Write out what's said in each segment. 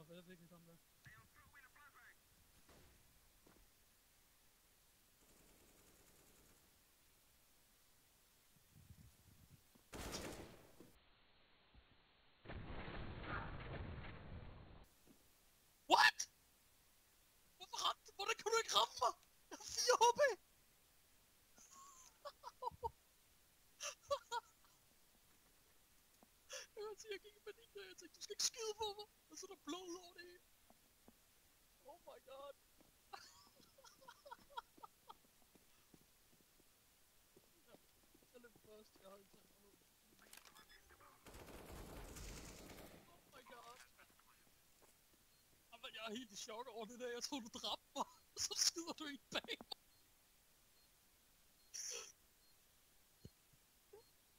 for jeg fik ikke ham der. What? Hvorfor ramte du? Hvordan kan du ikke ramme mig? Jeg har 4 HP! Jeg kan sige, jeg gik i panik der. Jeg tænkte, du skal ikke skyde på mig. Og så er der blod over det hele. Oh my god. Jeg løb først. Jeg har ikke taget mig ud. Oh my god. Jamen, jeg er helt i chok over det der. Jeg troede, du dræbte mig. Og så skyder du en bag mig.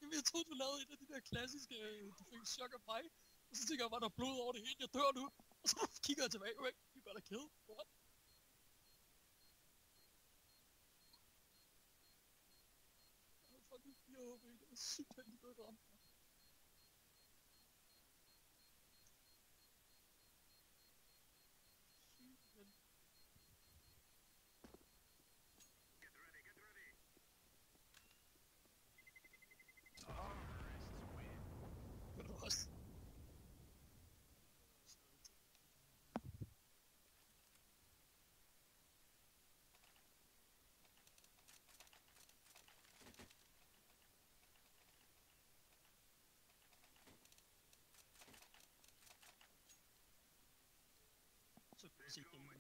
Jamen, jeg troede, du lavede en af de der klassiske, du fik chok af mig. Og så tænker jeg bare, der er blod over det hele. Jeg dør nu. Og så kigger jeg tilbage. Wait, you got a kill? What? Jeg havde fucking 4 HP. Det var sygt heldigt, du ikke ramte mig. Sygt heldigt. Ved du også? Så kan jeg se det.